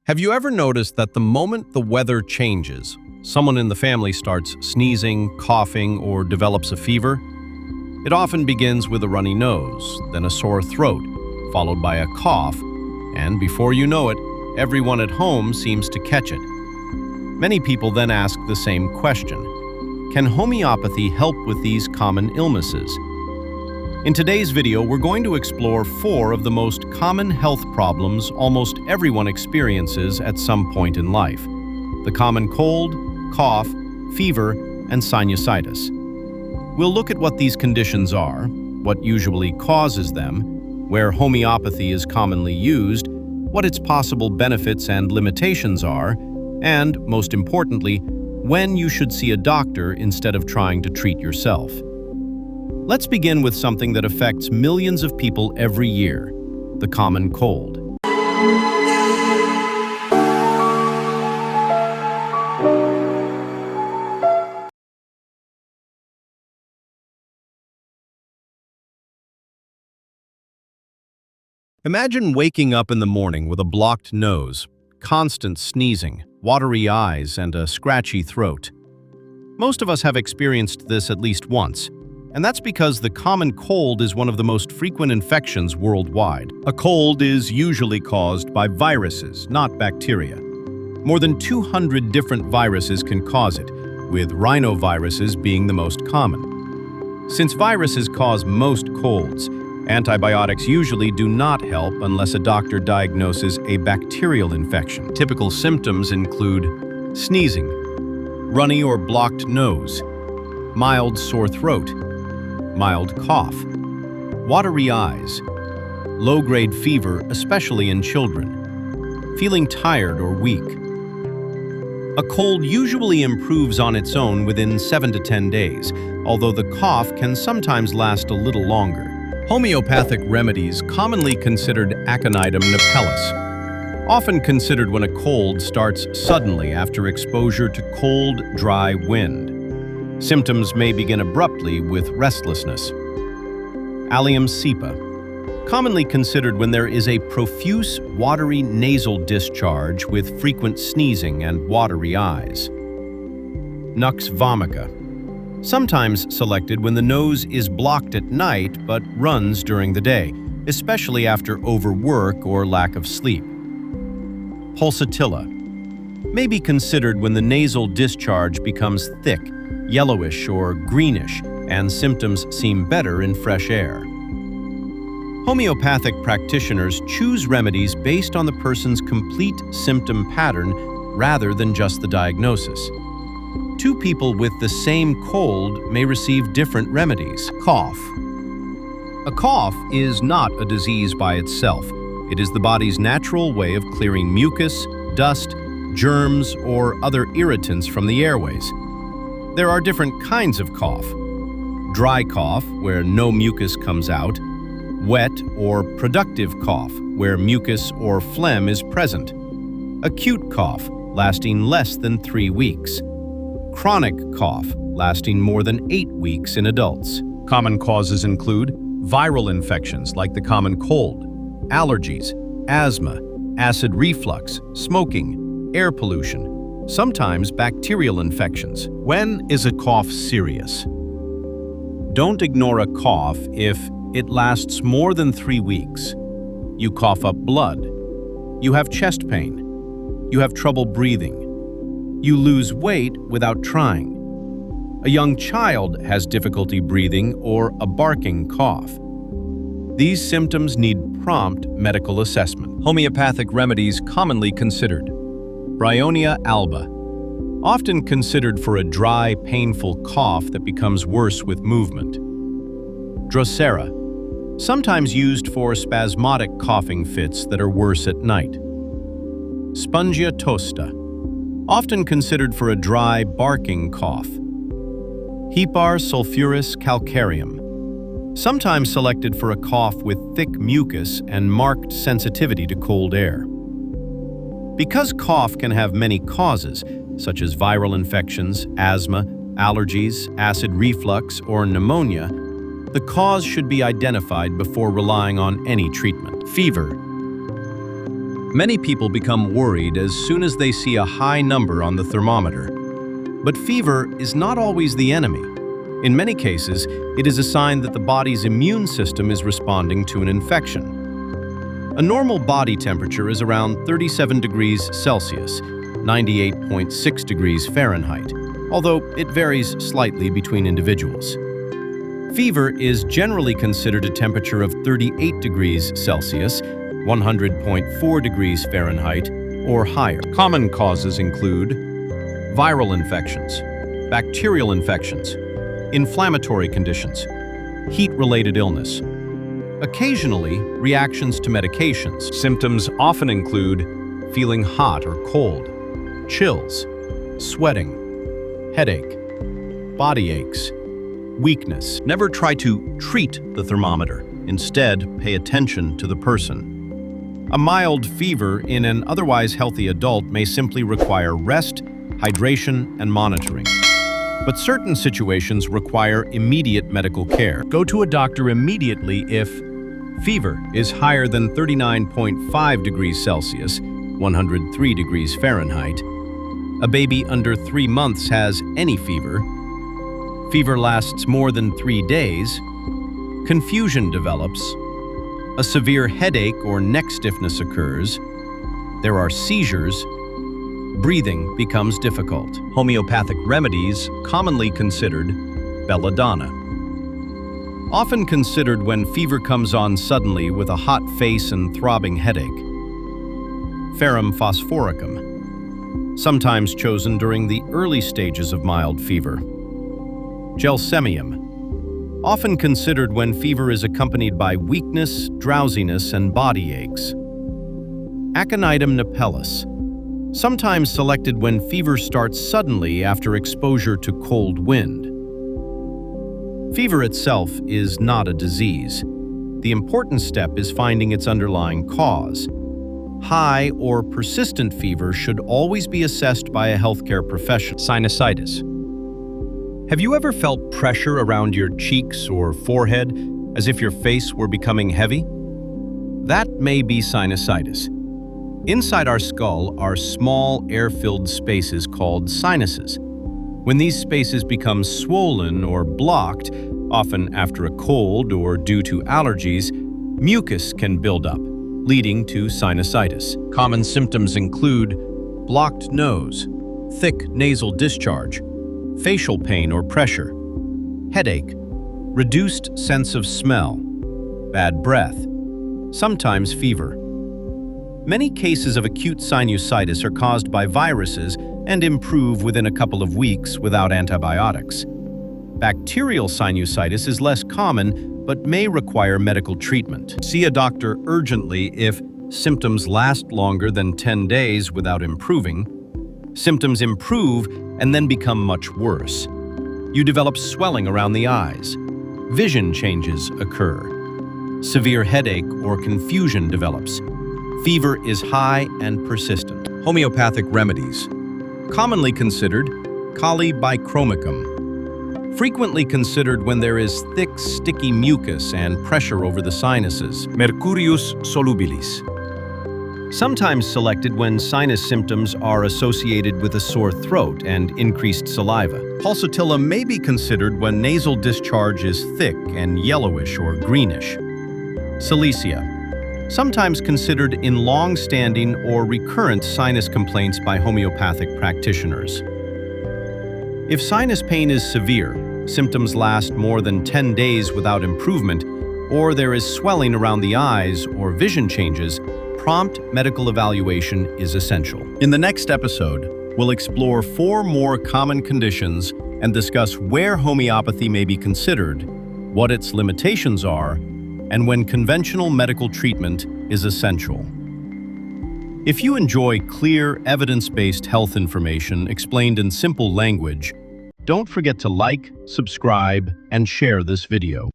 Have you ever noticed that the moment the weather changes, someone in the family starts sneezing, coughing, or develops a fever? It often begins with a runny nose, then a sore throat, followed by a cough, and before you know it, everyone at home seems to catch it. Many people then ask the same question: can homeopathy help with these common illnesses? In today's video, we're going to explore 4 of the most common health problems almost everyone experiences at some point in life: the common cold, cough, fever, and sinusitis. We'll look at what these conditions are, what usually causes them, where homeopathy is commonly used, what its possible benefits and limitations are, and, most importantly, when you should see a doctor instead of trying to treat yourself. Let's begin with something that affects millions of people every year: the common cold. Imagine waking up in the morning with a blocked nose, constant sneezing, watery eyes, and a scratchy throat. Most of us have experienced this at least once, and that's because the common cold is one of the most frequent infections worldwide. A cold is usually caused by viruses, not bacteria. More than 200 different viruses can cause it, with rhinoviruses being the most common. Since viruses cause most colds, antibiotics usually do not help unless a doctor diagnoses a bacterial infection. Typical symptoms include sneezing, runny or blocked nose, mild sore throat, mild cough, watery eyes, low-grade fever, especially in children, feeling tired or weak. A cold usually improves on its own within 7 to 10 days, although the cough can sometimes last a little longer. Homeopathic remedies, commonly considered Aconitum napellus, often considered when a cold starts suddenly after exposure to cold, dry wind. Symptoms may begin abruptly with restlessness. Allium cepa, commonly considered when there is a profuse, watery nasal discharge with frequent sneezing and watery eyes. Nux vomica, sometimes selected when the nose is blocked at night but runs during the day, especially after overwork or lack of sleep. Pulsatilla may be considered when the nasal discharge becomes thick, yellowish or greenish, and symptoms seem better in fresh air. Homeopathic practitioners choose remedies based on the person's complete symptom pattern rather than just the diagnosis. 2 people with the same cold may receive different remedies. Cough. A cough is not a disease by itself. It is the body's natural way of clearing mucus, dust, germs, or other irritants from the airways. There are different kinds of cough: dry cough, where no mucus comes out; wet or productive cough, where mucus or phlegm is present; acute cough, lasting less than 3 weeks; chronic cough, lasting more than 8 weeks in adults. Common causes include viral infections like the common cold, allergies, asthma, acid reflux, smoking, air pollution, sometimes bacterial infections. When is a cough serious? Don't ignore a cough if it lasts more than 3 weeks. You cough up blood. You have chest pain. You have trouble breathing. You lose weight without trying. A young child has difficulty breathing or a barking cough. These symptoms need prompt medical assessment. Homeopathic remedies commonly considered: Bryonia alba, often considered for a dry, painful cough that becomes worse with movement. Drosera, sometimes used for spasmodic coughing fits that are worse at night. Spongia tosta, often considered for a dry, barking cough. Hepar sulphuris calcareum, sometimes selected for a cough with thick mucus and marked sensitivity to cold air. Because cough can have many causes, such as viral infections, asthma, allergies, acid reflux, or pneumonia, the cause should be identified before relying on any treatment. Fever. Many people become worried as soon as they see a high number on the thermometer. But fever is not always the enemy. In many cases, it is a sign that the body's immune system is responding to an infection. A normal body temperature is around 37 degrees Celsius, 98.6 degrees Fahrenheit, although it varies slightly between individuals. Fever is generally considered a temperature of 38 degrees Celsius, 100.4 degrees Fahrenheit, or higher. Common causes include viral infections, bacterial infections, inflammatory conditions, heat-related illness. Occasionally, reactions to medications. Symptoms often include feeling hot or cold, chills, sweating, headache, body aches, weakness. Never try to treat the thermometer. Instead, pay attention to the person. A mild fever in an otherwise healthy adult may simply require rest, hydration, and monitoring. But certain situations require immediate medical care. Go to a doctor immediately if fever is higher than 39.5 degrees Celsius, 103 degrees Fahrenheit. A baby under 3 months has any fever. Fever lasts more than 3 days. Confusion develops. A severe headache or neck stiffness occurs. There are seizures. Breathing becomes difficult. Homeopathic remedies, commonly considered belladonna. Often considered when fever comes on suddenly with a hot face and throbbing headache. Ferrum phosphoricum, sometimes chosen during the early stages of mild fever. Gelsemium, often considered when fever is accompanied by weakness, drowsiness, and body aches. Aconitum napellus, sometimes selected when fever starts suddenly after exposure to cold wind. Fever itself is not a disease. The important step is finding its underlying cause. High or persistent fever should always be assessed by a healthcare professional. Sinusitis. Have you ever felt pressure around your cheeks or forehead as if your face were becoming heavy? That may be sinusitis. Inside our skull are small air-filled spaces called sinuses. When these spaces become swollen or blocked, often after a cold or due to allergies, mucus can build up, leading to sinusitis. Common symptoms include blocked nose, thick nasal discharge, facial pain or pressure, headache, reduced sense of smell, bad breath, sometimes fever. Many cases of acute sinusitis are caused by viruses and improve within a couple of weeks without antibiotics. Bacterial sinusitis is less common but may require medical treatment. See a doctor urgently if symptoms last longer than 10 days without improving, symptoms improve and then become much worse. You develop swelling around the eyes. Vision changes occur. Severe headache or confusion develops. Fever is high and persistent. Homeopathic remedies. Commonly considered Kali bichromicum. Frequently considered when there is thick, sticky mucus and pressure over the sinuses. Mercurius solubilis. Sometimes selected when sinus symptoms are associated with a sore throat and increased saliva. Pulsatilla may be considered when nasal discharge is thick and yellowish or greenish. Silesia, sometimes considered in long-standing or recurrent sinus complaints by homeopathic practitioners. If sinus pain is severe, symptoms last more than 10 days without improvement, or there is swelling around the eyes or vision changes, prompt medical evaluation is essential. In the next episode, we'll explore 4 more common conditions and discuss where homeopathy may be considered, what its limitations are, and when conventional medical treatment is essential. If you enjoy clear, evidence-based health information explained in simple language, don't forget to like, subscribe, and share this video.